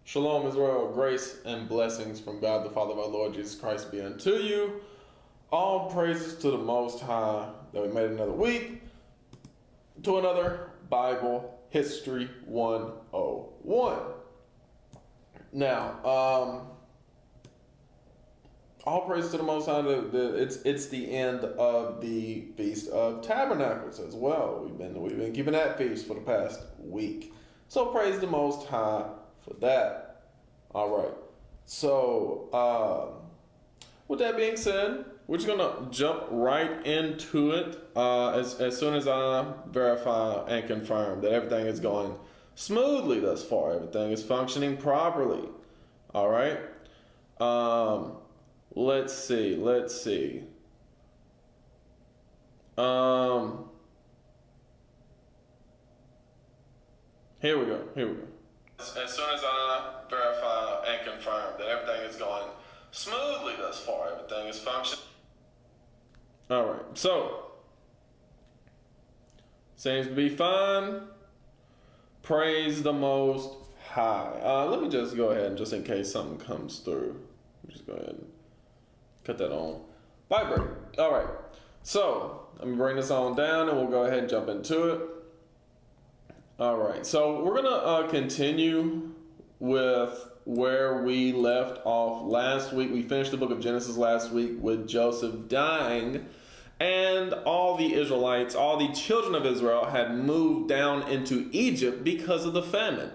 Shalom, Israel. Grace and blessings from God, the Father of our Lord Jesus Christ, be unto you. All praises to the Most High that we made another week to another Bible History 101. Now, all praise to the Most High. It's the end of the Feast of Tabernacles as well. We've been keeping that feast for the past week. So praise the Most High for that. All right. So, with that being said, we're just gonna jump right into it as soon as I verify and confirm that everything is going smoothly thus far. Everything is functioning properly. All right. Let's see. Here we go. As soon as I verify and confirm that everything is going smoothly thus far, everything is functioning. All right, so seems to be fine. Praise the Most High. Let me just go ahead and just in case something comes through, just go ahead and cut that on vibrate. All right, so let me bring this on down and we'll go ahead and jump into it. All right, so we're gonna continue with where we left off last week. We finished the book of Genesis last week with Joseph dying, and all the Israelites, all the children of Israel, had moved down into Egypt because of the famine.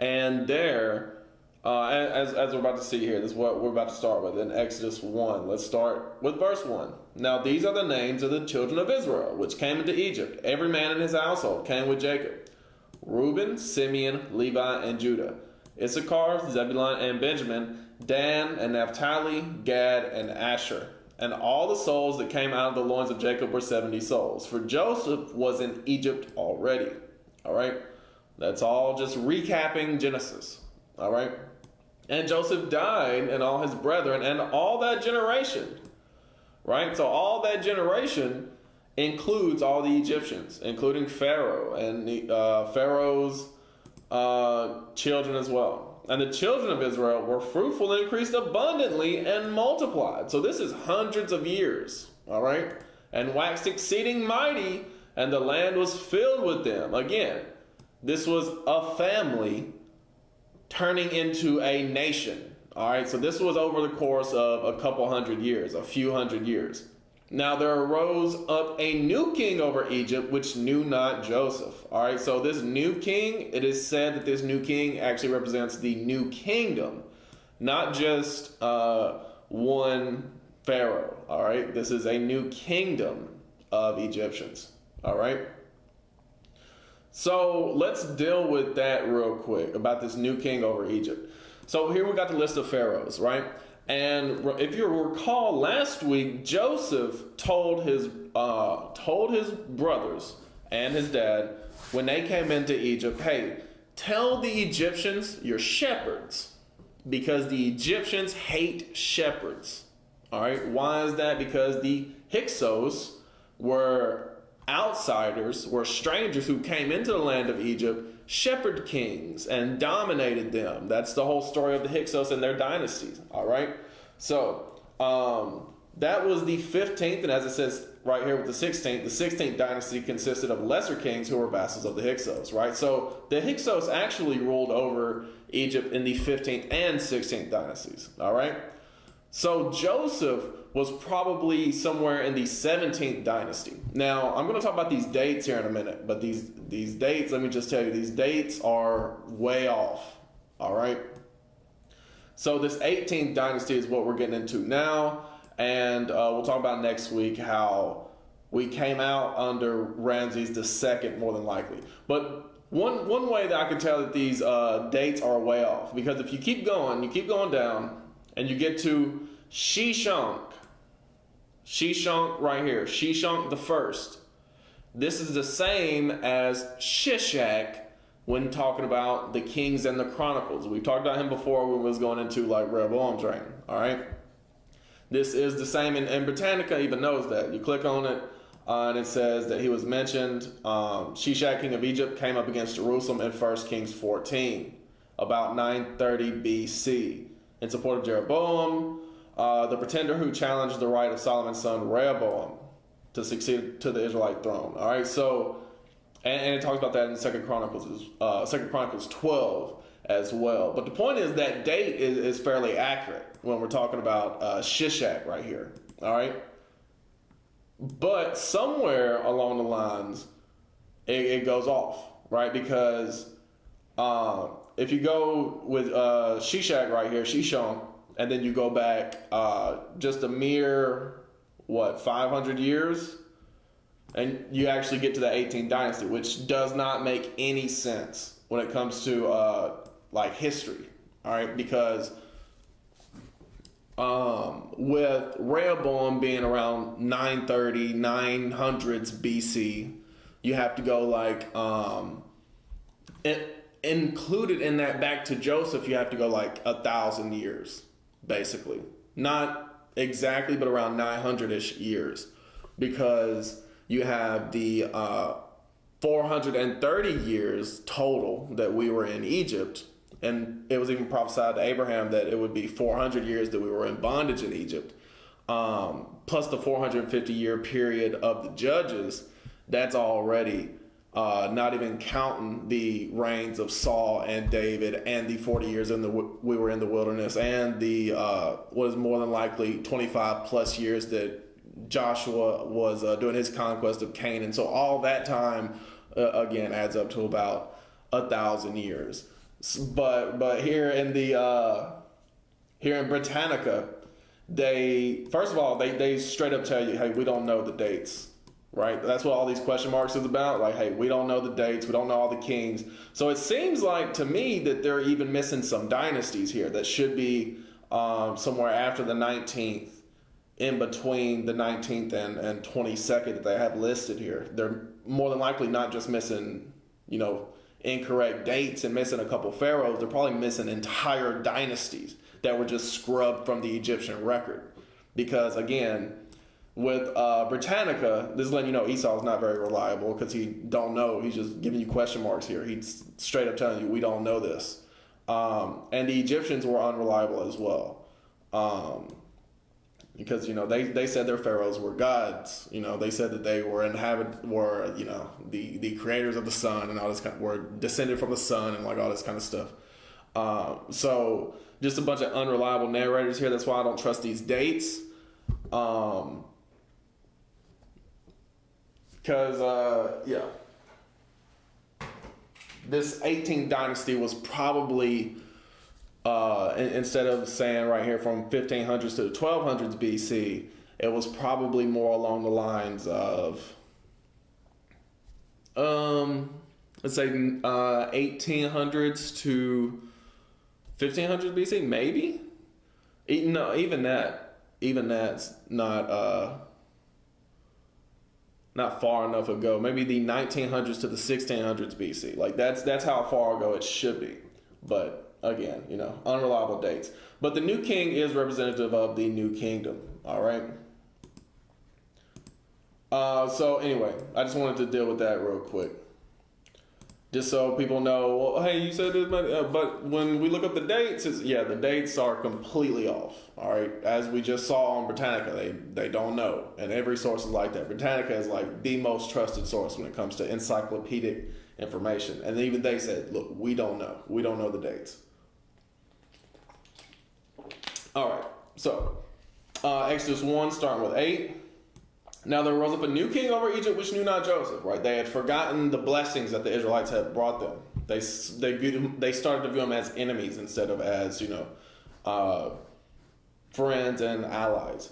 And there, as we're about to see here, this is what we're about to start with in Exodus 1. Let's start with verse 1. Now these are the names of the children of Israel, which came into Egypt. Every man in his household came with Jacob. Reuben, Simeon, Levi, and Judah. Issachar, Zebulun, and Benjamin. Dan and Naphtali, Gad, and Asher. And all the souls that came out of the loins of Jacob were 70 souls. For Joseph was in Egypt already. All right. That's all just recapping Genesis. All right. And Joseph died, and all his brethren, and all that generation. Right. So all that generation includes all the Egyptians, including Pharaoh and Pharaoh's children as well. And the children of Israel were fruitful and increased abundantly and multiplied. So this is hundreds of years, all right? And waxed exceeding mighty, and the land was filled with them. Again, this was a family turning into a nation, all right? So this was over the course of a couple hundred years, a few hundred years. Now there arose up a new king over Egypt, which knew not Joseph. All right, so this new king, it is said that this new king actually represents the new kingdom, not just one pharaoh. All right, this is a new kingdom of Egyptians. All right. So let's deal with that real quick about this new king over Egypt. So here we got the list of pharaohs, right? And if you recall last week, Joseph told his brothers and his dad when they came into Egypt, hey, tell the Egyptians you're shepherds, because the Egyptians hate shepherds. All right, why is that? Because the Hyksos were outsiders, were strangers who came into the land of Egypt, shepherd kings, and dominated them. That's the whole story of the Hyksos and their dynasties. All right, so that was the 15th, and as it says right here with the 16th dynasty consisted of lesser kings who were vassals of the Hyksos. Right, so the Hyksos actually ruled over Egypt in the 15th and 16th dynasties. All right. So Joseph was probably somewhere in the 17th dynasty. Now, I'm going to talk about these dates here in a minute, but these dates, let me just tell you, these dates are way off. All right. So this 18th dynasty is what we're getting into now, and we'll talk about next week how we came out under Ramses II, more than likely. But one way that I can tell that these dates are way off, because if you keep going down, and you get to Shishonk right here, Shishonk the first. This is the same as Shishak when talking about the Kings and the Chronicles. We talked about him before when we was going into like Rehoboam's reign. All right, this is the same, and Britannica even knows that. You click on it, and it says that he was mentioned. Shishak, king of Egypt, came up against Jerusalem in 1 Kings 14. about 930 BC, in support of Jeroboam, the pretender who challenged the right of Solomon's son Rehoboam to succeed to the Israelite throne. All right, so and it talks about that in Second Chronicles 12 as well. But the point is that date is fairly accurate when we're talking about Shishak right here. All right, but somewhere along the lines, it goes off, right? Because if you go with Shishak right here, Shishon, and then you go back just a mere, 500 years? And you actually get to the 18th dynasty, which does not make any sense when it comes to history, all right? Because with Rehoboam being around 930, 900s BC, you have to go included in that back to Joseph, you have to go 1,000 years, basically. Not exactly, but around 900-ish years, because you have the 430 years total that we were in Egypt, and it was even prophesied to Abraham that it would be 400 years that we were in bondage in Egypt, plus the 450-year period of the judges. That's already not even counting the reigns of Saul and David, and the 40 years we were in the wilderness, and the what is more than likely 25 plus years that Joshua was doing his conquest of Canaan. So all that time again adds up to about 1,000 years. But here in Britannica, they straight up tell you, hey, we don't know the dates. Right? That's what all these question marks is about. Hey, we don't know the dates. We don't know all the kings. So it seems like to me that they're even missing some dynasties here that should be somewhere after the 19th, in between the 19th and 22nd that they have listed here. They're more than likely not just missing, incorrect dates and missing a couple pharaohs. They're probably missing entire dynasties that were just scrubbed from the Egyptian record. Because again, with Britannica, this is letting you know Esau's not very reliable because he don't know. He's just giving you question marks here. He's straight up telling you, we don't know this. And the Egyptians were unreliable as well. Because, they said their pharaohs were gods. They said that they were the creators of the sun and all this were descended from the sun and all this kind of stuff. So just a bunch of unreliable narrators here. That's why I don't trust these dates. Because, this 18th dynasty was probably, instead of saying right here from 1500s to the 1200s BC, it was probably more along the lines of, let's say 1800s to 1500s BC, maybe? No, even that's not far enough ago. Maybe the 1900s to the 1600s BC. That's how far ago it should be. But again, unreliable dates. But the new king is representative of the new kingdom. All right. So anyway, I just wanted to deal with that real quick. Just so people know, well, hey, you said this, but when we look up the dates, the dates are completely off. All right, as we just saw on Britannica, they don't know, and every source is like that. Britannica is the most trusted source when it comes to encyclopedic information, and even they said, look, we don't know the dates. All right, so Exodus 1, starting with 8. Now there rose up a new king over Egypt, which knew not Joseph. Right? They had forgotten the blessings that the Israelites had brought them. They started to view them as enemies instead of as friends and allies.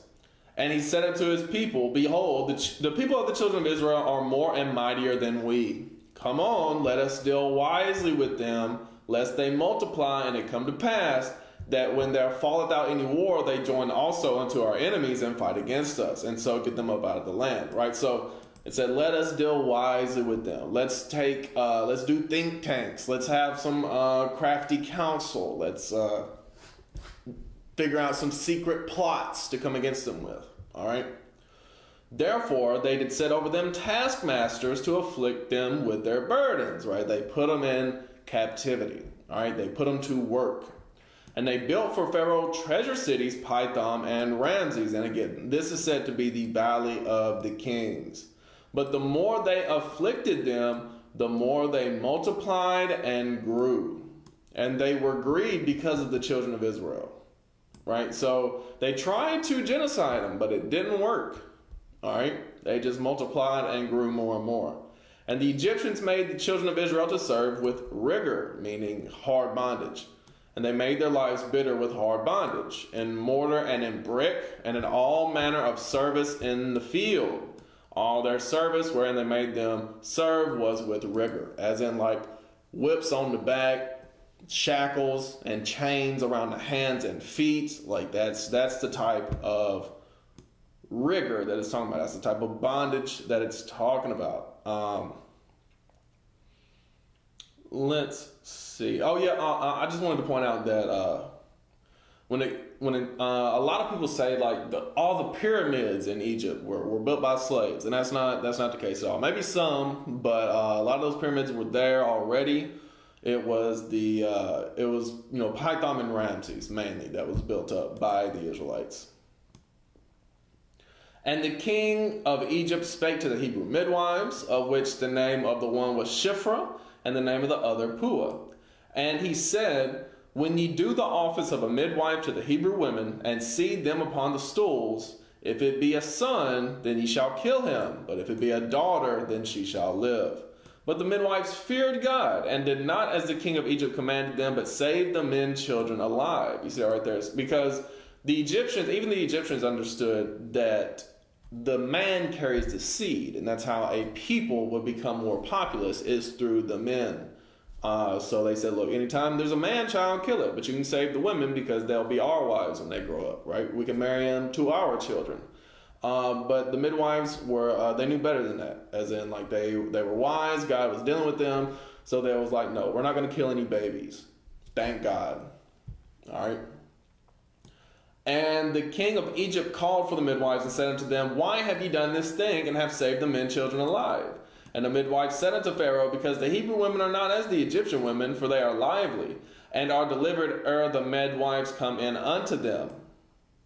And he said unto his people, behold, the people of the children of Israel are more and mightier than we. Come on, let us deal wisely with them, lest they multiply, and it come to pass that when there falleth out any war, they join also unto our enemies and fight against us, and so get them up out of the land. Right? So it said, let us deal wisely with them. Let's do think tanks. Let's have some crafty counsel. Let's figure out some secret plots to come against them with. All right? Therefore, they did set over them taskmasters to afflict them with their burdens. Right? They put them in captivity. All right, they put them to work. And they built for Pharaoh treasure cities, Pithom and Ramses. And again, this is said to be the Valley of the Kings. But the more they afflicted them, the more they multiplied and grew. And they were grieved because of the children of Israel. Right? So they tried to genocide them, but it didn't work. All right? They just multiplied and grew more and more. And the Egyptians made the children of Israel to serve with rigor, meaning hard bondage. And they made their lives bitter with hard bondage, in mortar and in brick, and in all manner of service in the field. All their service wherein they made them serve was with rigor, as in like whips on the back, shackles and chains around the hands and feet. Like that's the type of rigor that it's talking about. That's the type of bondage that it's talking about. Let's see. Oh yeah, I just wanted to point out that a lot of people say like all the pyramids in Egypt were built by slaves, and that's not the case at all. Maybe some, but a lot of those pyramids were there already. It was Pithom and Ramses mainly that was built up by the Israelites. And the king of Egypt spake to the Hebrew midwives, of which the name of the one was Shiphrah, and the name of the other Puah. And he said, when ye do the office of a midwife to the Hebrew women, and seed them upon the stools, if it be a son, then ye shall kill him, but if it be a daughter, then she shall live. But the midwives feared God, and did not as the king of Egypt commanded them, but saved the men children alive. You see that right there? It's because the Egyptians understood that the man carries the seed, and that's how a people would become more populous, is through the men. So they said, look, anytime there's a man child, kill it, but you can save the women because they'll be our wives when they grow up, right? We can marry them to our children. But the midwives they knew better than that, as in like they were wise. God was dealing with them, so they was like, no, we're not going to kill any babies. Thank God. All right. And the king of Egypt called for the midwives and said unto them, why have ye done this thing, and have saved the men children alive? And the midwives said unto Pharaoh, because the Hebrew women are not as the Egyptian women, for they are lively, and are delivered ere the midwives come in unto them.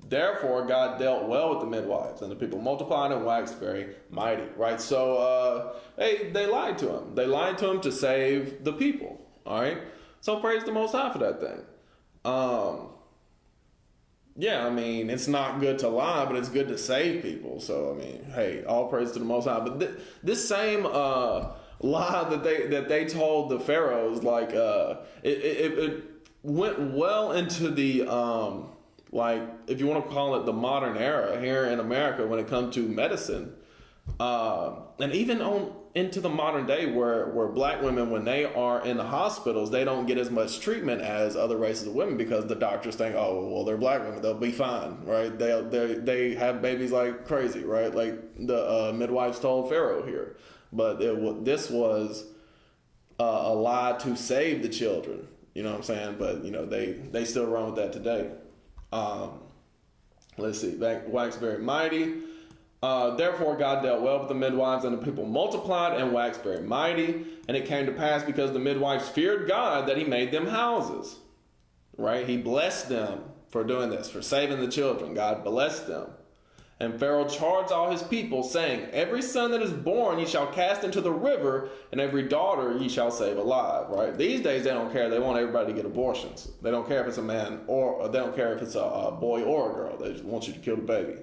Therefore God dealt well with the midwives, and the people multiplied and waxed very mighty. Right? So they lied to him. They lied to him to save the people. All right? So praise the Most High for that thing. Yeah, I mean, it's not good to lie, but it's good to save people. So, I mean, hey, all praise to the Most High. But this same lie that they told the pharaohs, like, it went well into the, like, if you want to call it the modern era here in America when it comes to medicine. And even into the modern day where black women, when they are in the hospitals, they don't get as much treatment as other races of women because the doctors think, oh, well, they're black women, they'll be fine, right? They have babies like crazy, right? Like the midwives told Pharaoh here. But this was a lie to save the children, you know what I'm saying? But, you know, they still run with that today. Let's see, wax very mighty. Therefore God dealt well with the midwives, and the people multiplied and waxed very mighty. And it came to pass, because the midwives feared God, that he made them houses. Right? He blessed them for doing this, for saving the children. God blessed them. And Pharaoh charged all his people, saying, every son that is born ye shall cast into the river, and every daughter ye shall save alive. Right? These days they don't care. They want everybody to get abortions. They don't care if it's a man, or they don't care if it's a boy or a girl. They just want you to kill the baby.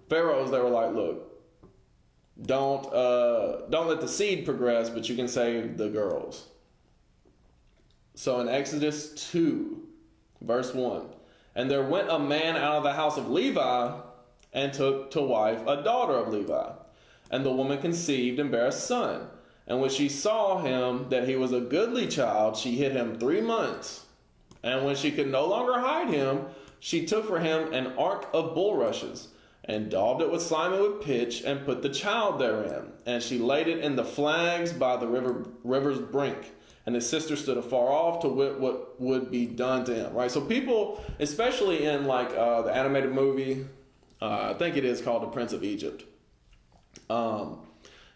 Pharaohs, they were like, look, don't let the seed progress, but you can save the girls. So in Exodus 2, verse 1, and there went a man out of the house of Levi, and took to wife a daughter of Levi. And the woman conceived and bare a son. And when she saw him that he was a goodly child, she hid him 3 months. And when she could no longer hide him, she took for him an ark of bulrushes, and daubed it with slime and with pitch, and put the child therein. And she laid it in the flags by the river's brink. And his sister stood afar off to wit what would be done to him. Right? So people, especially in like the animated movie, I think it is called The Prince of Egypt.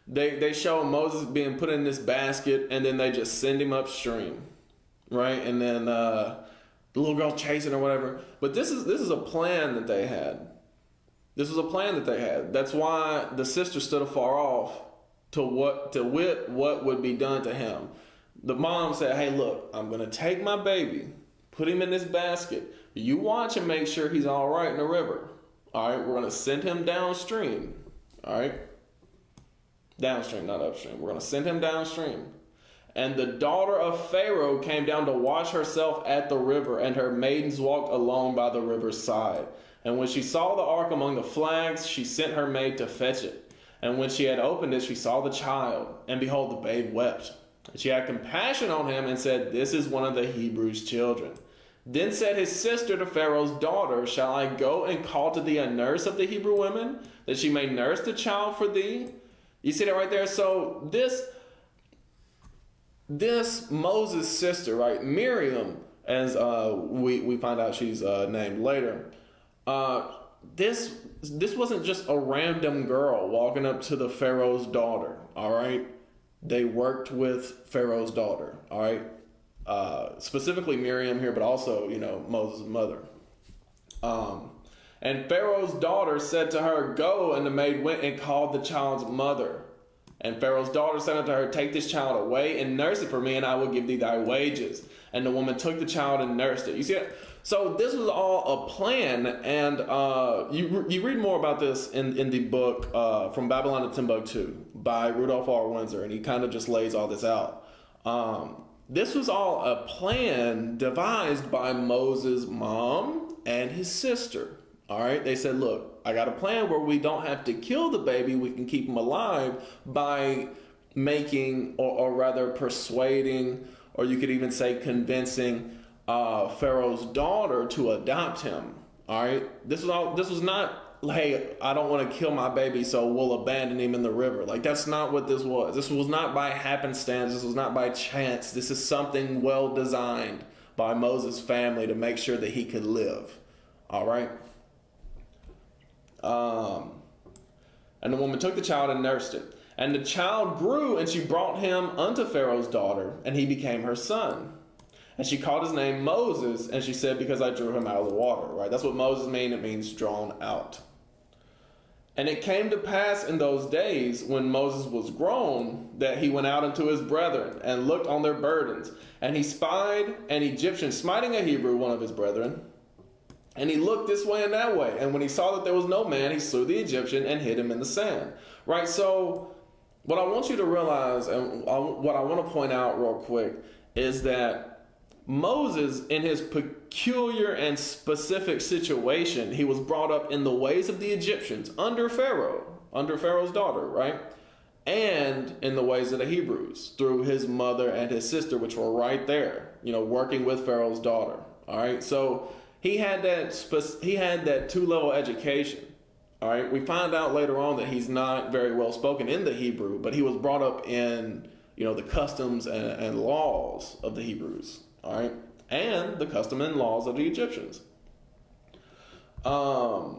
They show Moses being put in this basket, and then they just send him upstream. right? And then the little girl chasing or whatever. But this is a plan that they had. This was a plan that they had. That's why the sister stood afar off to wit what would be done to him. The mom said, "Hey, look, I'm gonna take my baby, put him in this basket. You watch and make sure he's all right in the river. All right, we're gonna send him downstream. All right, downstream, not upstream. We're gonna send him downstream." And the daughter of Pharaoh came down to wash herself at the river, and her maidens walked along by the river's side. And when she saw the ark among the flags, she sent her maid to fetch it. And when she had opened it, she saw the child, and behold, the babe wept. And she had compassion on him and said, "This is one of the Hebrews' children." Then said his sister to Pharaoh's daughter, "Shall I go and call to thee a nurse of the Hebrew women, that she may nurse the child for thee?" You see that right there? So this Moses' sister, right, Miriam, as we find out she's named later, this wasn't just a random girl walking up to the Pharaoh's daughter, all right? They worked with Pharaoh's daughter, all right? Specifically Miriam here, but also, Moses' mother. And Pharaoh's daughter said to her, "Go," and the maid went and called the child's mother. And Pharaoh's daughter said unto her, "Take this child away and nurse it for me, and I will give thee thy wages." And the woman took the child and nursed it. You see it? So this was all a plan, and you read more about this in the book From Babylon to Timbuktu by Rudolph R. Windsor, and he kind of just lays all this out. This was all a plan devised by Moses' mom and his sister. All right, they said, "Look, I got a plan where we don't have to kill the baby. We can keep him alive by making, or rather persuading, or you could even say convincing Pharaoh's daughter to adopt him." All right, this was not, "Hey, I don't want to kill my baby, so we'll abandon him in the river." Like, that's not what this was. This was not by happenstance. This was not by chance. This is something well designed by Moses' family to make sure that he could live. All right. And the woman took the child and nursed it. And the child grew, and she brought him unto Pharaoh's daughter, and he became her son. And she called his name Moses, and she said, "Because I drew him out of the water." Right? That's what Moses means. It means drawn out. And it came to pass in those days, when Moses was grown, that he went out unto his brethren, and looked on their burdens. And he spied an Egyptian smiting a Hebrew, one of his brethren. And he looked this way and that way. And when he saw that there was no man, he slew the Egyptian and hid him in the sand. Right? So what I want you to realize, and what I want to point out real quick, is that Moses, in his peculiar and specific situation, he was brought up in the ways of the Egyptians under Pharaoh's daughter, right? And in the ways of the Hebrews, through his mother and his sister, which were right there, working with Pharaoh's daughter. All right? So he had that 2-level education. All right, we find out later on that he's not very well spoken in the Hebrew, but he was brought up in the customs and laws of the Hebrews. All right, and the custom and laws of the Egyptians. But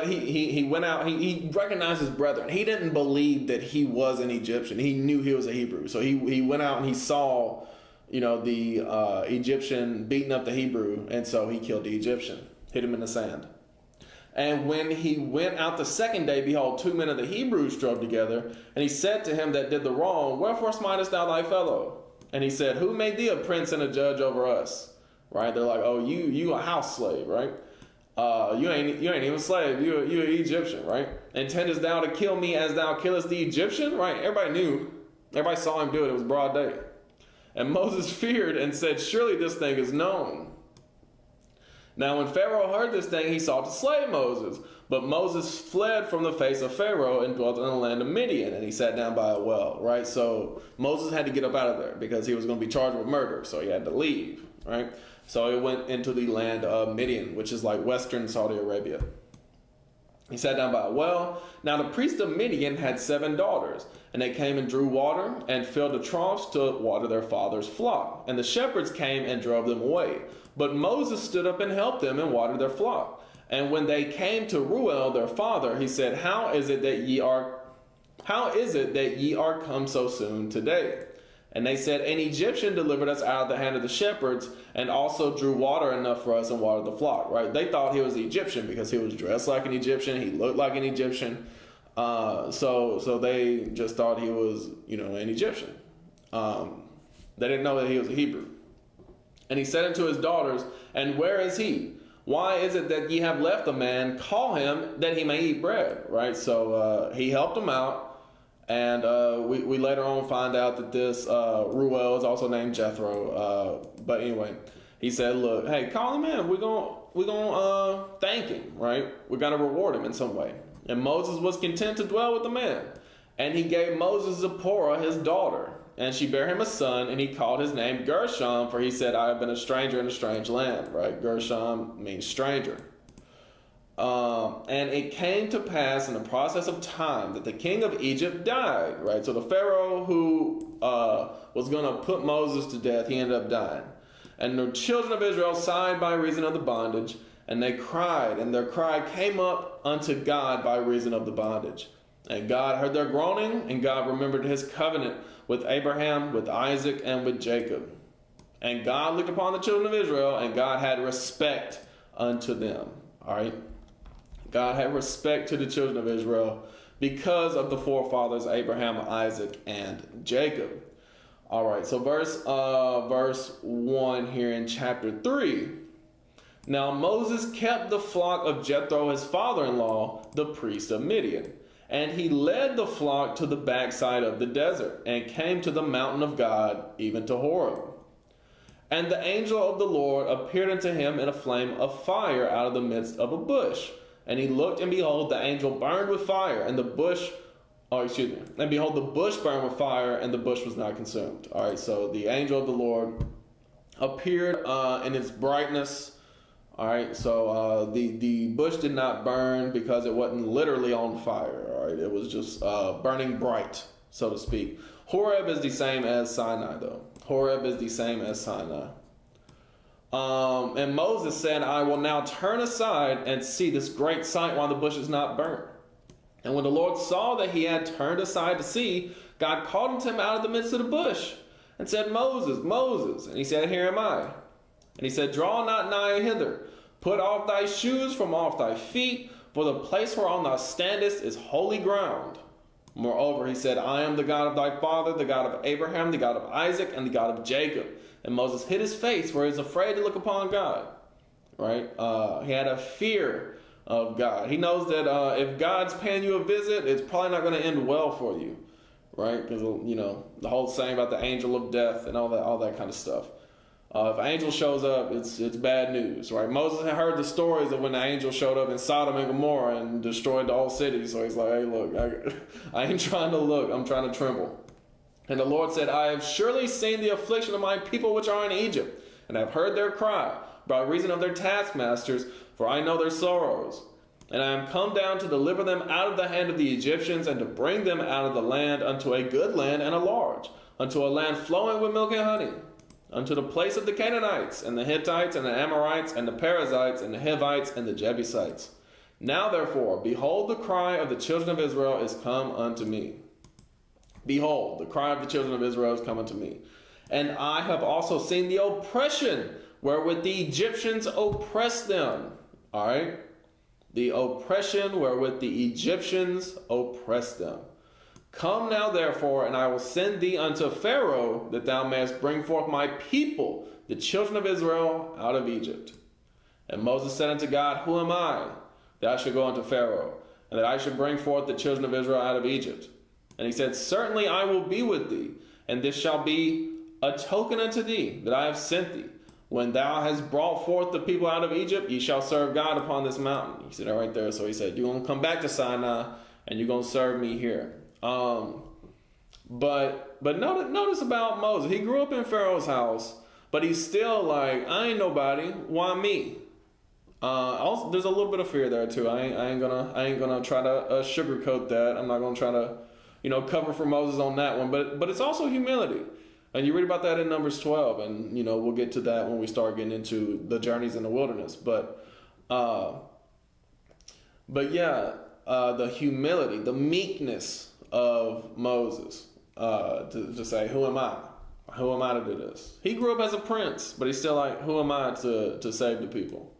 he went out. He recognized his brethren. He didn't believe that he was an Egyptian. He knew he was a Hebrew. So he went out and he saw the Egyptian beating up the Hebrew, and so he killed the Egyptian, hit him in the sand. And when he went out the second day, behold, 2 men of the Hebrews strove together, and he said to him that did the wrong, "Wherefore smitest thou thy fellow?" And he said, "Who made thee a prince and a judge over us?" Right? They're like, "Oh, you a house slave, right? You ain't even a slave. You an Egyptian, right? Intendest thou to kill me as thou killest the Egyptian?" Right? Everybody knew. Everybody saw him do it. It was broad day. And Moses feared and said, "Surely this thing is known." Now when Pharaoh heard this thing, he sought to slay Moses. But Moses fled from the face of Pharaoh and dwelt in the land of Midian. And he sat down by a well, right? So Moses had to get up out of there because he was going to be charged with murder. So he had to leave, right? So he went into the land of Midian, which is like western Saudi Arabia. He sat down by a well. Now the priest of Midian had 7 daughters, and they came and drew water and filled the troughs to water their father's flock. And the shepherds came and drove them away. But Moses stood up and helped them and watered their flock. And when they came to Reuel their father, he said, How is it that ye are come so soon today? And they said, an Egyptian delivered us out of the hand of the shepherds and also drew water enough for us and watered the flock, right? They thought he was the Egyptian because he was dressed like an Egyptian. He looked like an Egyptian. So they just thought he was, an Egyptian. They didn't know that he was a Hebrew. And he said unto his daughters, and where is he? Why is it that ye have left the man? Call him that he may eat bread, right? So he helped them out. And we later on find out that this Ruel is also named Jethro. But anyway, he said, look, hey, call him in. We're gonna thank him, right? We're going to reward him in some way. And Moses was content to dwell with the man. And he gave Moses Zipporah, his daughter. And she bare him a son, and he called his name Gershom, for he said, I have been a stranger in a strange land, right? Gershom means stranger. And it came to pass in the process of time that the king of Egypt died, right? So the Pharaoh who was going to put Moses to death, he ended up dying. And the children of Israel sighed by reason of the bondage, and they cried, and their cry came up unto God by reason of the bondage. And God heard their groaning, and God remembered his covenant with Abraham, with Isaac, and with Jacob. And God looked upon the children of Israel, and God had respect unto them. All right? God had respect to the children of Israel because of the forefathers, Abraham, Isaac, and Jacob. All right, so verse 1 here in chapter 3. Now Moses kept the flock of Jethro, his father-in-law, the priest of Midian. And he led the flock to the backside of the desert, and came to the mountain of God, even to Horeb. And the angel of the Lord appeared unto him in a flame of fire out of the midst of a bush. And he looked, and behold, the angel burned with fire, and and behold, the bush burned with fire, and the bush was not consumed. All right, so the angel of the Lord appeared in its brightness. All right, so the bush did not burn because it wasn't literally on fire. All right, it was just burning bright, so to speak. Horeb is the same as Sinai, though. Horeb is the same as Sinai. And Moses said, I will now turn aside and see this great sight while the bush is not burnt. And when the Lord saw that he had turned aside to see, God called unto him out of the midst of the bush and said, Moses, Moses. And he said, Here am I. And he said, Draw not nigh hither. Put off thy shoes from off thy feet, for the place whereon thou standest is holy ground. Moreover, he said, I am the God of thy father, the God of Abraham, the God of Isaac, and the God of Jacob. And Moses hid his face, for he was afraid to look upon God. Right? He had a fear of God. He knows that if God's paying you a visit, it's probably not going to end well for you. Right? Because, the whole saying about the angel of death and all that kind of stuff. If an angel shows up, it's bad news, right? Moses had heard the stories of when the angel showed up in Sodom and Gomorrah and destroyed the whole city. So he's like, hey, look, I ain't trying to look. I'm trying to tremble. And the Lord said, I have surely seen the affliction of my people which are in Egypt, and I have heard their cry by reason of their taskmasters, for I know their sorrows. And I am come down to deliver them out of the hand of the Egyptians, and to bring them out of the land unto a good land and a large, unto a land flowing with milk and honey, unto the place of the Canaanites, and the Hittites, and the Amorites, and the Perizzites, and the Hivites, and the Jebusites. Now therefore, behold, the cry of the children of Israel is come unto me. Behold, the cry of the children of Israel is come unto me. And I have also seen the oppression wherewith the Egyptians oppress them. All right? The oppression wherewith the Egyptians oppress them. Come now therefore, and I will send thee unto Pharaoh, that thou mayest bring forth my people, the children of Israel, out of Egypt. And Moses said unto God, Who am I, that I should go unto Pharaoh, and that I should bring forth the children of Israel out of Egypt? And he said, Certainly I will be with thee, and this shall be a token unto thee, that I have sent thee. When thou hast brought forth the people out of Egypt, ye shall serve God upon this mountain. He said that right there. So he said, you're going to come back to Sinai, and you're going to serve me here. But notice about Moses. He grew up in Pharaoh's house, but he's still like, I ain't nobody. Why me? Also, there's a little bit of fear there too. I ain't gonna try to sugarcoat that. I'm not gonna try to, cover for Moses on that one. But it's also humility, and you read about that in Numbers 12, and we'll get to that when we start getting into the journeys in the wilderness. But yeah, the humility, the meekness of Moses, to say, who am I? Who am I to do this? He grew up as a prince, but he's still like, who am I to save the people?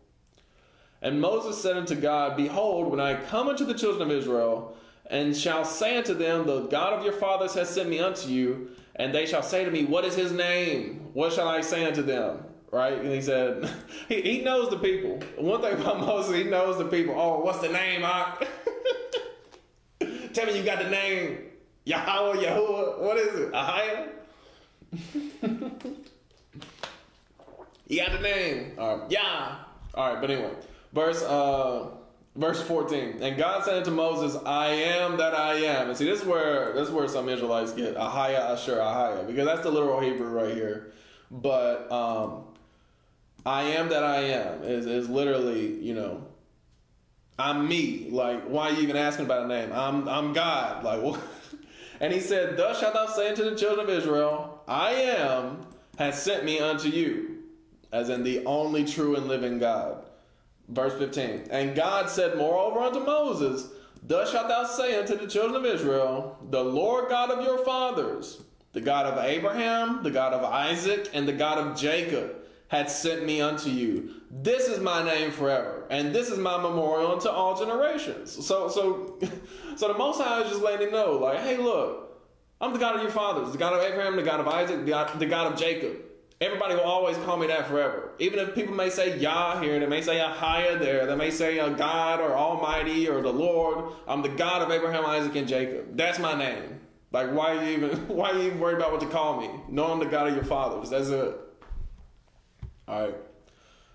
And Moses said unto God, behold, when I come unto the children of Israel, and shall say unto them, the God of your fathers has sent me unto you, and they shall say to me, what is his name? What shall I say unto them? Right? And he said, he knows the people. One thing about Moses, he knows the people. Oh, what's the name? Tell me you got the name. Yahweh, Yahuwah. What is it? Ahiah? You got the name. All right. Yeah. All right, but anyway. Verse 14. And God said unto Moses, I am that I am. And see, this is where some Israelites get Ahiah, Asher, Ahiah, because that's the literal Hebrew right here. But I am that I am is literally, I'm me. Like, why are you even asking about a name? I'm God. Like, what? And he said, thus shalt thou say unto the children of Israel, I am has sent me unto you, as in the only true and living God. Verse 15. And God said moreover unto Moses, thus shalt thou say unto the children of Israel, the Lord God of your fathers, the God of Abraham, the God of Isaac, and the God of Jacob, hath sent me unto you. This is my name forever, and this is my memorial unto all generations. So the Most High is just letting him know, like, hey, look, I'm the God of your fathers, the God of Abraham, the God of Isaac, the God of Jacob. Everybody will always call me that forever. Even if people may say Yah here, they may say Ahiah there, they may say God or Almighty or the Lord, I'm the God of Abraham, Isaac, and Jacob. That's my name. Like, why are you even worried about what to call me? No, I'm the God of your fathers. That's it. All right.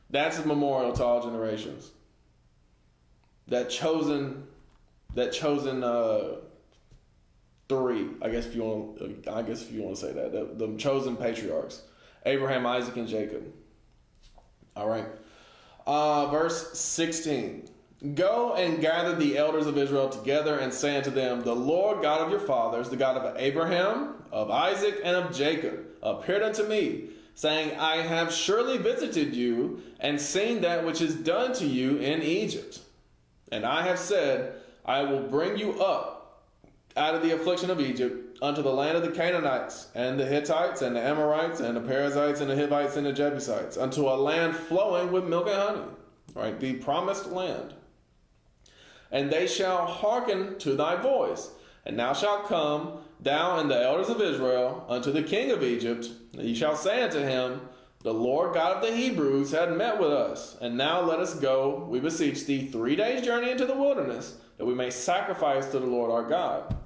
That's a memorial to all generations. That chosen three, I guess if you want to say that, the chosen patriarchs, Abraham, Isaac, and Jacob. All right. Verse 16. Go and gather the elders of Israel together and say unto them, the Lord God of your fathers, the God of Abraham, of Isaac, and of Jacob, appeared unto me, saying, I have surely visited you and seen that which is done to you in Egypt. And I have said, I will bring you up out of the affliction of Egypt unto the land of the Canaanites and the Hittites and the Amorites and the Perizzites and the Hivites and the Jebusites, unto a land flowing with milk and honey, right? The promised land. And they shall hearken to thy voice. And thou shalt come, thou and the elders of Israel, unto the king of Egypt, and ye shall say unto him, the Lord God of the Hebrews had met with us, and now let us go, we beseech thee, 3 days' journey into the wilderness, that we may sacrifice to the Lord our God.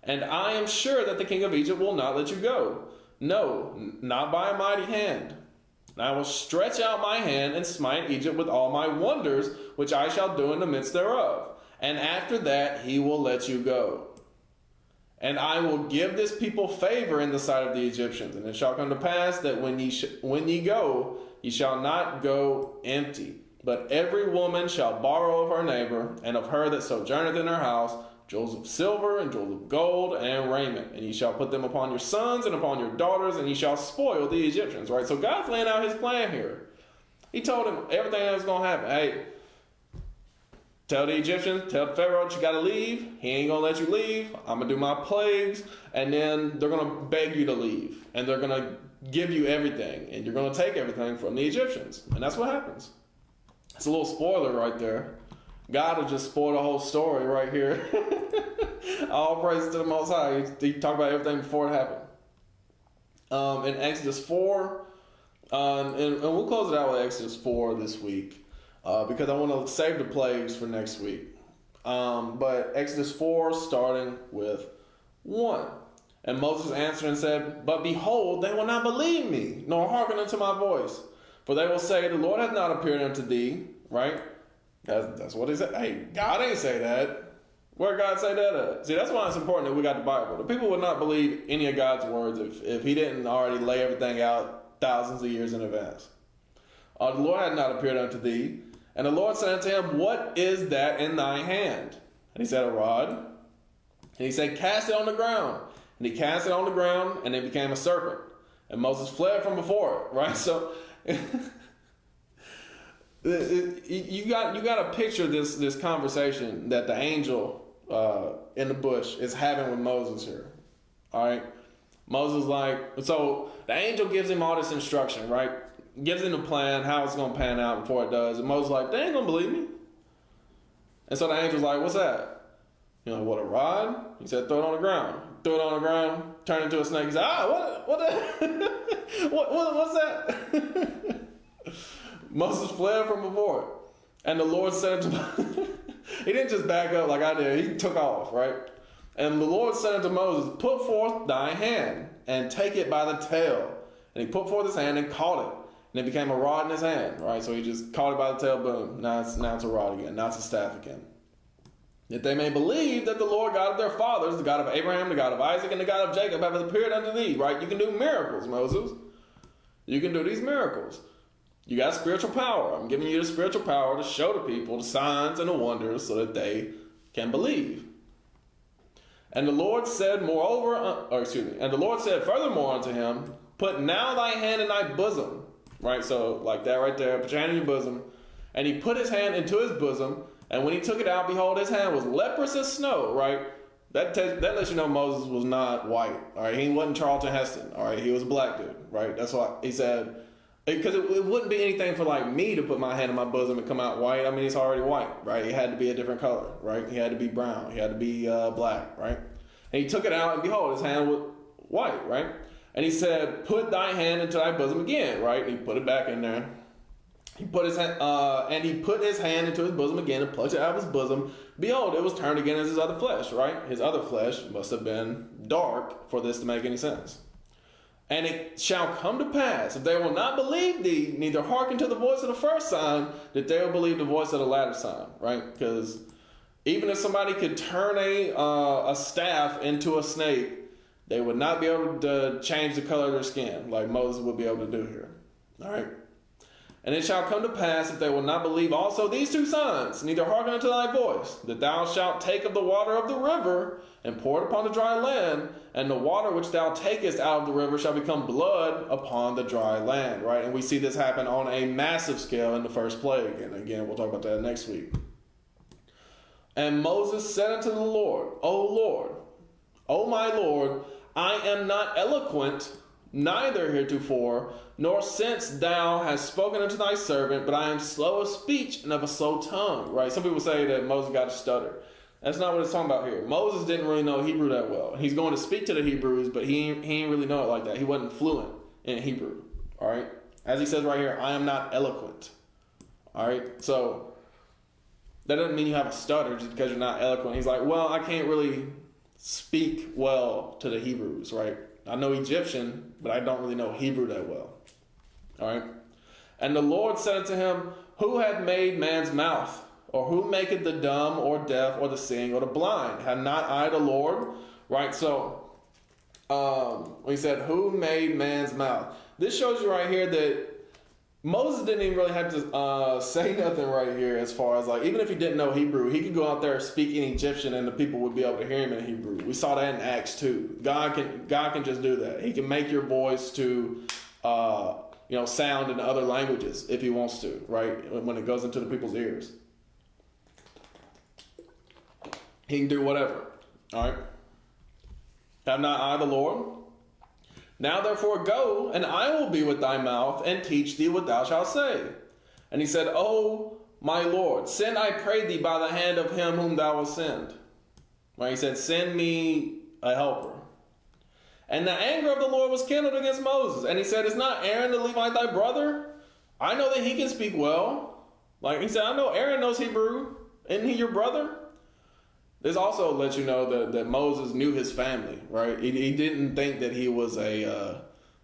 And I am sure that the king of Egypt will not let you go. No, not by a mighty hand. And I will stretch out my hand and smite Egypt with all my wonders, which I shall do in the midst thereof. And after that he will let you go. And I will give this people favor in the sight of the Egyptians. And it shall come to pass that when ye go, ye shall not go empty. But every woman shall borrow of her neighbor, and of her that sojourneth in her house, jewels of silver and jewels of gold and raiment. And ye shall put them upon your sons and upon your daughters, and ye shall spoil the Egyptians. Right? So God's laying out his plan here. He told him everything that was going to happen. Hey, tell the Egyptians, tell Pharaoh that you got to leave. He ain't going to let you leave. I'm going to do my plagues. And then they're going to beg you to leave. And they're going to give you everything. And you're going to take everything from the Egyptians. And that's what happens. It's a little spoiler right there. God will just spoil the whole story right here. All praise to the Most High. He talked about everything before it happened. In Exodus 4, and we'll close it out with Exodus 4 this week. Because I want to save the plagues for next week. But Exodus 4, starting with 1. And Moses answered and said, but behold, they will not believe me, nor hearken unto my voice. For they will say, the Lord hath not appeared unto thee. Right? That's what he said. Hey, God ain't say that. Where God say that at? See, that's why it's important that we got the Bible. The people would not believe any of God's words if he didn't already lay everything out thousands of years in advance. The Lord hath not appeared unto thee. And the Lord said unto him, what is that in thy hand? And he said, a rod. And he said, cast it on the ground. And he cast it on the ground, and it became a serpent. And Moses fled from before it. Right? So you got to picture this conversation that the angel in the bush is having with Moses here. All right. Moses so the angel gives him all this instruction, right? Gives him the plan, how it's going to pan out before it does. And Moses they ain't going to believe me. And so the angel's what's that? What, a rod? He said, throw it on the ground. Threw it on the ground, turned into a snake. He said, what the, what's that? Moses fled from before it. And the Lord said unto Moses, he didn't just back up like I did. He took off, right? And the Lord said unto Moses, put forth thy hand and take it by the tail. And he put forth his hand and caught it. And it became a rod in his hand, right? So he just caught it by the tail, boom. Now it's a rod again. Now it's a staff again. That they may believe that the Lord God of their fathers, the God of Abraham, the God of Isaac, and the God of Jacob have appeared unto thee, right? You can do miracles, Moses. You can do these miracles. You got spiritual power. I'm giving you the spiritual power to show the people the signs and the wonders so that they can believe. And the Lord said, and the Lord said furthermore unto him, put now thy hand in thy bosom. Right, so like that right there, put your hand in your bosom. And he put his hand into his bosom, and when he took it out, behold, his hand was leprous as snow, right? That lets you know Moses was not white, all right? He wasn't Charlton Heston, all right? He was a black dude, right? That's why he said, because it wouldn't be anything for me to put my hand in my bosom and come out white. I mean, he's already white, right? He had to be a different color, right? He had to be brown. He had to be black, right? And he took it out, and behold, his hand was white, right? And he said, put thy hand into thy bosom again, right? And he put it back in there. He put his hand, into his bosom again and plucked it out of his bosom. Behold, it was turned again as his other flesh, right? His other flesh must have been dark for this to make any sense. And it shall come to pass, if they will not believe thee, neither hearken to the voice of the first sign, that they will believe the voice of the latter sign, right? Because even if somebody could turn a staff into a snake, they would not be able to change the color of their skin like Moses would be able to do here. All right. And it shall come to pass, if they will not believe also these two signs, neither hearken unto thy voice, that thou shalt take of the water of the river and pour it upon the dry land, and the water which thou takest out of the river shall become blood upon the dry land. Right. And we see this happen on a massive scale in the first plague. And again, we'll talk about that next week. And Moses said unto the Lord, O my Lord, I am not eloquent, neither heretofore, nor since thou hast spoken unto thy servant, but I am slow of speech and of a slow tongue. Right? Some people say that Moses got a stutter. That's not what it's talking about here. Moses didn't really know Hebrew that well. He's going to speak to the Hebrews, but he ain't really know it like that. He wasn't fluent in Hebrew. All right? As he says right here, I am not eloquent. All right? So that doesn't mean you have a stutter just because you're not eloquent. He's well, I can't really speak well to the Hebrews, right? I know Egyptian, but I don't really know Hebrew that well. All right? And the Lord said unto him, who hath made man's mouth? Or who maketh the dumb or deaf or the seeing or the blind? Have not I the Lord? Right? So, he said, who made man's mouth? This shows you right here that Moses didn't even really have to say nothing right here as far as even if he didn't know Hebrew, he could go out there speaking Egyptian and the people would be able to hear him in Hebrew. We saw that in Acts 2. God can just do that. He can make your voice to sound in other languages if he wants to, right? When it goes into the people's ears. He can do whatever. All right. Have not I the Lord? Now therefore go, and I will be with thy mouth, and teach thee what thou shalt say. And he said, O my Lord, send, I pray thee, by the hand of him whom thou wilt send. Right? He said, send me a helper. And the anger of the Lord was kindled against Moses. And he said, is not Aaron the Levite thy brother? I know that he can speak well. He said, I know Aaron knows Hebrew. Isn't he your brother? This also lets you know that Moses knew his family, right? He didn't think that he was an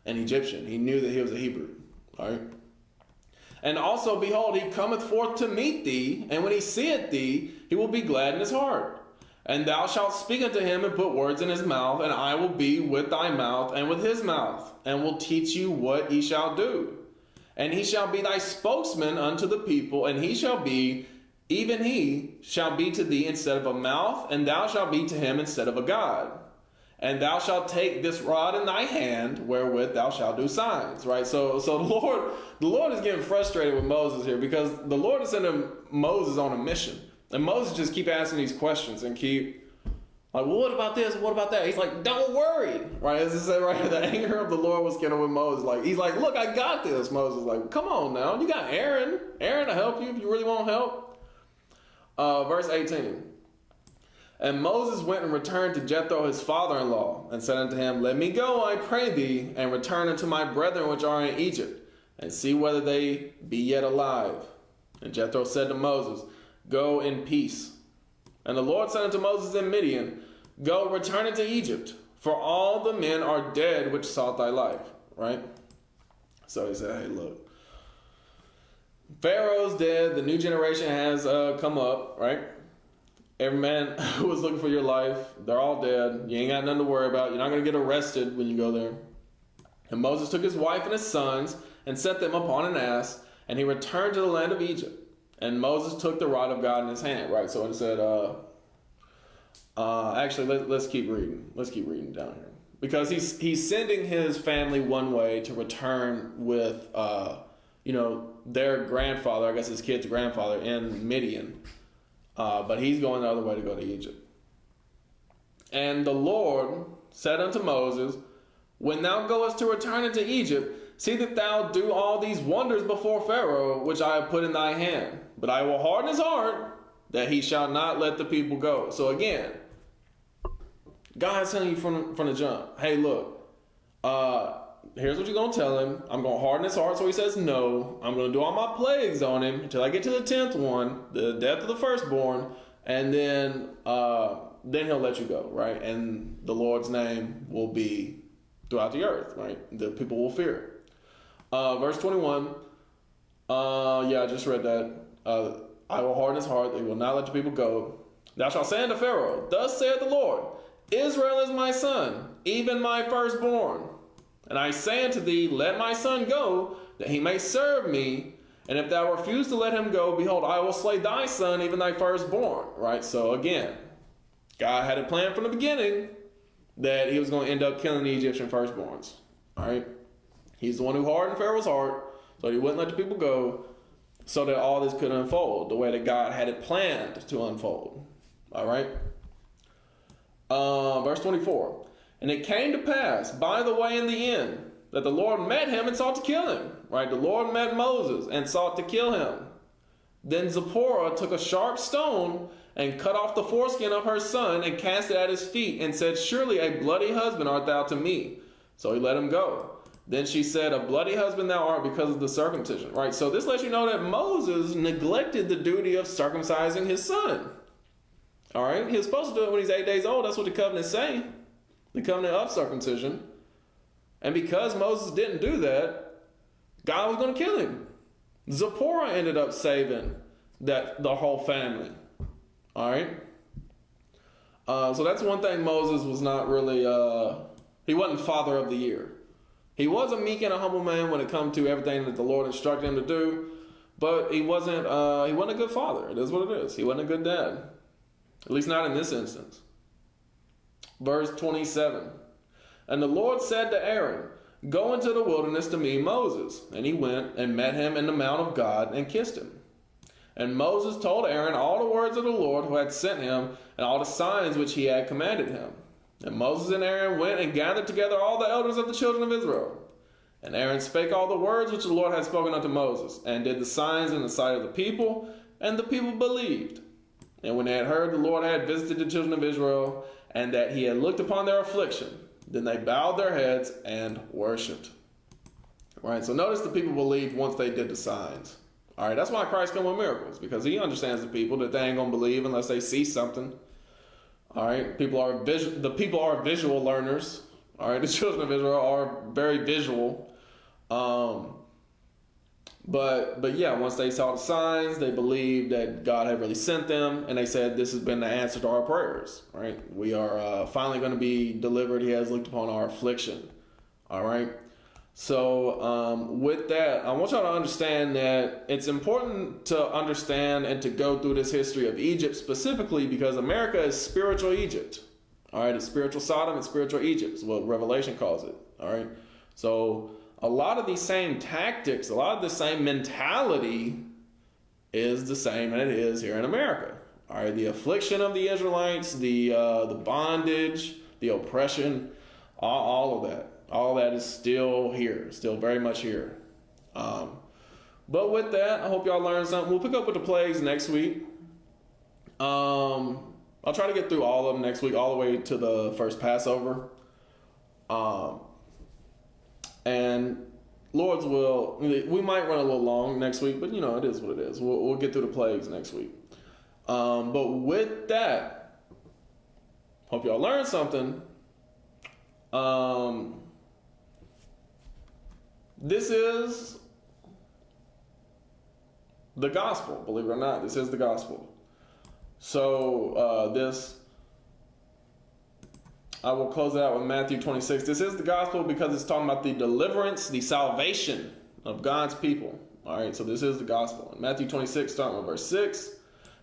Egyptian. He knew that he was a Hebrew, all right? And also, behold, he cometh forth to meet thee, and when he seeth thee, he will be glad in his heart. And thou shalt speak unto him and put words in his mouth, and I will be with thy mouth and with his mouth, and will teach you what he shall do. And he shall be thy spokesman unto the people, and he shall be... even he shall be to thee instead of a mouth, and thou shalt be to him instead of a God. And thou shalt take this rod in thy hand, wherewith thou shalt do signs. Right? So the Lord is getting frustrated with Moses here because the Lord is sending Moses on a mission. And Moses just keep asking these questions and keep Like, well, what about this? What about that? He's like, don't worry, right? As it said right here, the anger of the Lord was kindled with Moses. Like, he's like, look, I got this. Moses is like, come on now. You got Aaron to help you if you really want help. Verse 18. And Moses went and returned to Jethro his father-in-law, and said unto him, let me go, I pray thee, and return unto my brethren which are in Egypt, and see whether they be yet alive. And Jethro said to Moses, go in peace. And the Lord said unto Moses in Midian, go, return into Egypt, for all the men are dead which sought thy life. Right? So he said, hey, look, Pharaoh's dead, the new generation has come up, right? Every man who was looking for your life, they're all dead. You ain't got nothing to worry about. You're not going to get arrested when you go there. And Moses took his wife and his sons and set them upon an ass, and he returned to the land of Egypt. And Moses took the rod of God in his hand, right? So it said, actually, let's keep reading. Let's keep reading down here. Because he's sending his family one way to return with, their grandfather, I guess his kid's grandfather, in Midian. But he's going the other way to go to Egypt. And the Lord said unto Moses, when thou goest to return into Egypt, see that thou do all these wonders before Pharaoh, which I have put in thy hand. But I will harden his heart, that he shall not let the people go. So again, God's telling you from the jump, hey, look, here's what you're going to tell him. I'm going to harden his heart so he says no. I'm going to do all my plagues on him until I get to the 10th one, the death of the firstborn, and then he'll let you go, right? And the Lord's name will be throughout the earth, right? The people will fear. Verse 21, I just read that. I will harden his heart, they will not let the people go. Thou shalt say unto Pharaoh, thus saith the Lord, Israel is my son, even my firstborn. And I say unto thee, let my son go, that he may serve me. And if thou refuse to let him go, behold, I will slay thy son, even thy firstborn. Right? So again, God had a plan from the beginning that he was going to end up killing the Egyptian firstborns. All right? He's the one who hardened Pharaoh's heart, so he wouldn't let the people go, so that all this could unfold the way that God had it planned to unfold. All right? Verse 24. And it came to pass by the way in the end that the Lord met him and sought to kill him. Right? The Lord met Moses and sought to kill him. Then Zipporah took a sharp stone and cut off the foreskin of her son and cast it at his feet and said, surely a bloody husband art thou to me. So he let him go. Then she said, a bloody husband thou art because of the circumcision. Right? So this lets you know that Moses neglected the duty of circumcising his son. All right? He was supposed to do it when he's 8 days old. That's what the covenant's saying. The covenant of circumcision. And because Moses didn't do that, God was going to kill him. Zipporah ended up saving the whole family. All right? So that's one thing Moses was not really, he wasn't father of the year. He was a meek and a humble man when it comes to everything that the Lord instructed him to do, but he wasn't a good father. It is what it is. He wasn't a good dad. At least not in this instance. Verse 27. And the Lord said to Aaron, go into the wilderness to meet Moses. And he went and met him in the mount of God and kissed him. And Moses told Aaron all the words of the Lord who had sent him and all the signs which he had commanded him. And Moses and Aaron went and gathered together all the elders of the children of Israel. And Aaron spake all the words which the Lord had spoken unto Moses, and did the signs in the sight of the people, and the people believed. And when they had heard the Lord had visited the children of Israel, and that he had looked upon their affliction, then they bowed their heads and worshipped. All right, so notice the people believed once they did the signs. All right, that's why Christ come with miracles, because he understands the people that they ain't going to believe unless they see something. All right, the people are visual learners. All right, the children of Israel are very visual. But yeah, once they saw the signs, they believed that God had really sent them, and they said, this has been the answer to our prayers. Right? We are finally going to be delivered. He has looked upon our affliction. All right. So with that, I want y'all to understand that it's important to understand and to go through this history of Egypt specifically because America is spiritual Egypt. All right, it's spiritual Sodom and spiritual Egypt is what Revelation calls it. All right, so a lot of these same tactics, a lot of the same mentality is the same and it is here in America. All right, the affliction of the Israelites, the bondage, the oppression, all of that is still here, still very much here. But with that, I hope y'all learned something. We'll pick up with the plagues next week. I'll try to get through all of them next week, all the way to the first Passover. And Lord's will, we might run a little long next week, but it is what it is. We'll get through the plagues next week. But with that, hope y'all learned something. This is the gospel, believe it or not. This is the gospel. So I will close it out with Matthew 26. This is the gospel because it's talking about the deliverance, the salvation of God's people. All right, so this is the gospel. In Matthew 26, starting with verse 6.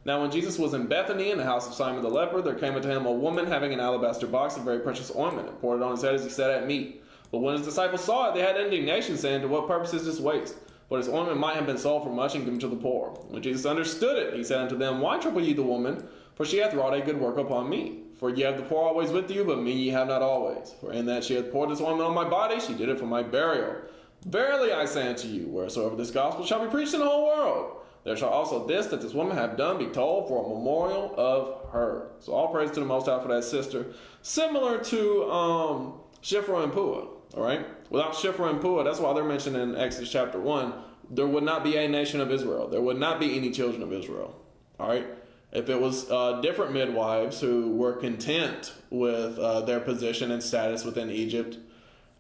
Now when Jesus was in Bethany in the house of Simon the leper, there came unto him a woman having an alabaster box of very precious ointment, and poured it on his head as he sat at meat. But when his disciples saw it, they had indignation, saying, to what purpose is this waste? But his ointment might have been sold for much and given to the poor. When Jesus understood it, he said unto them, why trouble ye the woman? For she hath wrought a good work upon me. For ye have the poor always with you, but me ye have not always. For in that she hath poured this ointment on my body, she did it for my burial. Verily I say unto you, wheresoever this gospel shall be preached in the whole world, there shall also this that this woman hath done be told for a memorial of her. So all praise to the Most High for that sister. Similar to Shiphrah and Puah. All right? Without Shiphrah and Puah, that's why they're mentioned in Exodus chapter 1, there would not be a nation of Israel. There would not be any children of Israel. All right? If it was different midwives who were content with their position and status within Egypt,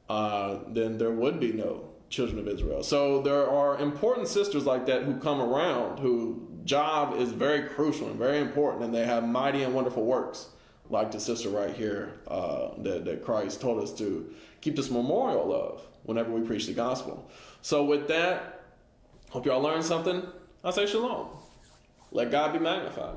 then there would be no children of Israel. So there are important sisters like that who come around, whose job is very crucial and very important, and they have mighty and wonderful works, like the sister right here that Christ told us to keep this memorial of whenever we preach the gospel. So with that, hope y'all learned something. I say shalom. Let God be magnified.